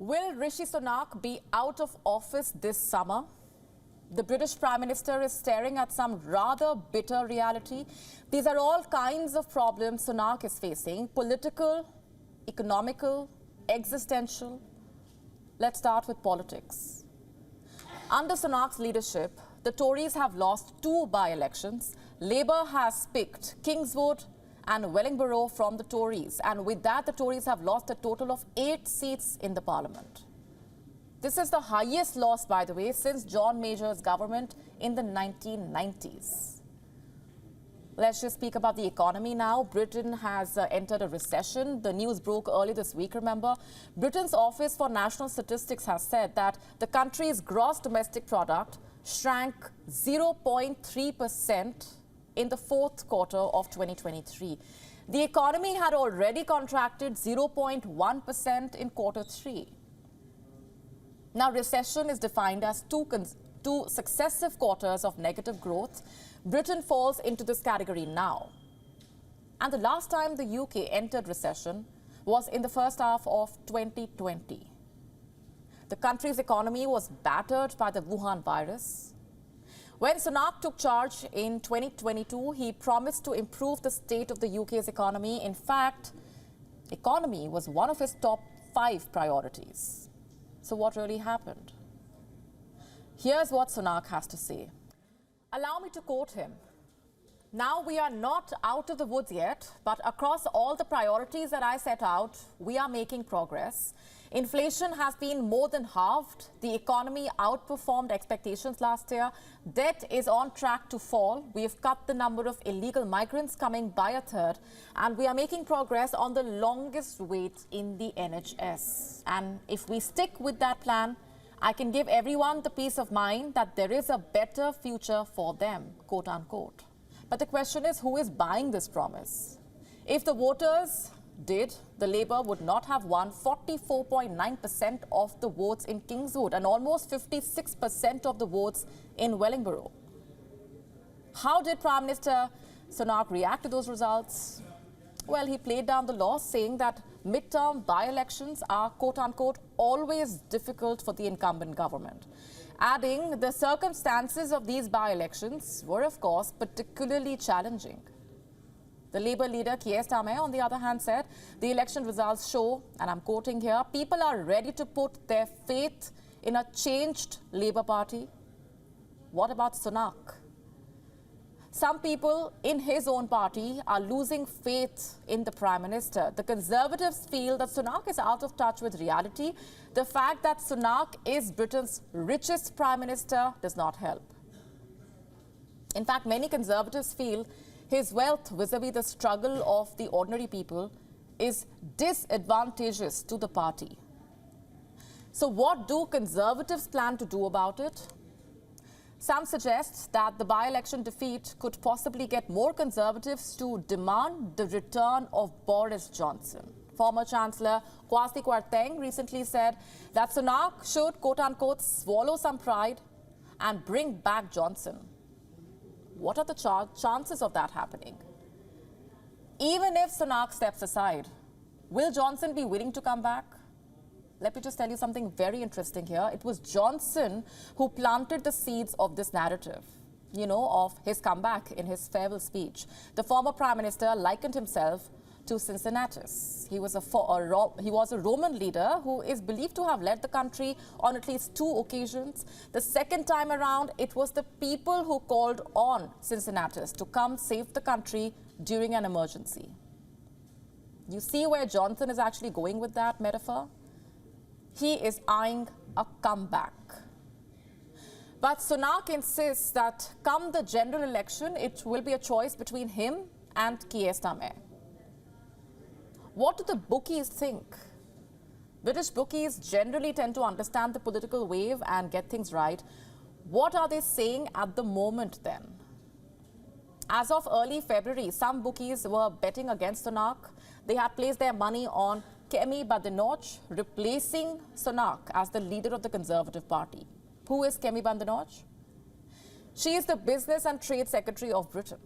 Will Rishi Sunak be out of office this summer? The British Prime Minister is staring at some rather bitter reality. These are all kinds of problems Sunak is facing: political, economical, existential. Let's start with politics. Under Sunak's leadership, the Tories have lost 2 by-elections. Labour has picked Kingswood and Wellingborough from the Tories, and with that the Tories have lost a total of 8 seats in the Parliament. This is the highest loss, by the way, since John Major's government in the 1990s. Let's just speak about the economy now. Britain has entered a recession. The news broke early this week, remember. Britain's Office for National Statistics has said that the country's gross domestic product shrank 0.3% in the 4th quarter of 2023. The economy had already contracted 0.1% in quarter 3. Now, recession is defined as two successive quarters of negative growth. Britain falls into this category now. And the last time the UK entered recession was in the first half of 2020. The country's economy was battered by the Wuhan virus. When Sunak took charge in 2022, he promised to improve the state of the UK's economy. In fact, economy was one of his top 5 priorities. So what really happened? Here's what Sunak has to say. Allow me to quote him. "Now we are not out of the woods yet, but across all the priorities that I set out, we are making progress. Inflation has been more than halved. The economy outperformed expectations last year. Debt is on track to fall. We have cut the number of illegal migrants coming by a third. And we are making progress on the longest wait in the NHS. And if we stick with that plan, I can give everyone the peace of mind that there is a better future for them," quote unquote. But the question is, who is buying this promise? If the voters did, the Labour would not have won 44.9% of the votes in Kingswood and almost 56% of the votes in Wellingborough. How did Prime Minister Sunak react to those results? Well, he played down the law, saying that midterm by-elections are, quote unquote, always difficult for the incumbent government. Adding, the circumstances of these by-elections were, of course, particularly challenging. The Labour leader, Keir Starmer, on the other hand, said the election results show, and I'm quoting here, "people are ready to put their faith in a changed Labour Party." What about Sunak? Some people in his own party are losing faith in the Prime Minister. The Conservatives feel that Sunak is out of touch with reality. The fact that Sunak is Britain's richest Prime Minister does not help. In fact, many Conservatives feel his wealth vis-à-vis the struggle of the ordinary people is disadvantageous to the party. So what do Conservatives plan to do about it? Some suggest that the by-election defeat could possibly get more Conservatives to demand the return of Boris Johnson. Former Chancellor Kwasi Kwarteng recently said that Sunak should, quote-unquote, swallow some pride and bring back Johnson. What are the chances of that happening? Even if Sunak steps aside, will Johnson be willing to come back? Let me just tell you something very interesting here. It was Johnson who planted the seeds of this narrative, of his comeback in his farewell speech. The former Prime Minister likened himself to Cincinnatus. He was a Roman leader who is believed to have led the country on at least 2 occasions. The second time around, it was the people who called on Cincinnatus to come save the country during an emergency. You see where Johnson is actually going with that metaphor? He is eyeing a comeback. But Sunak insists that come the general election, it will be a choice between him and Keir Starmer. What do the bookies think? British bookies generally tend to understand the political wave and get things right. What are they saying at the moment then? As of early February, some bookies were betting against Sunak. They had placed their money on Kemi Badenoch replacing Sunak as the leader of the Conservative Party. Who is Kemi Badenoch? She is the Business and Trade Secretary of Britain.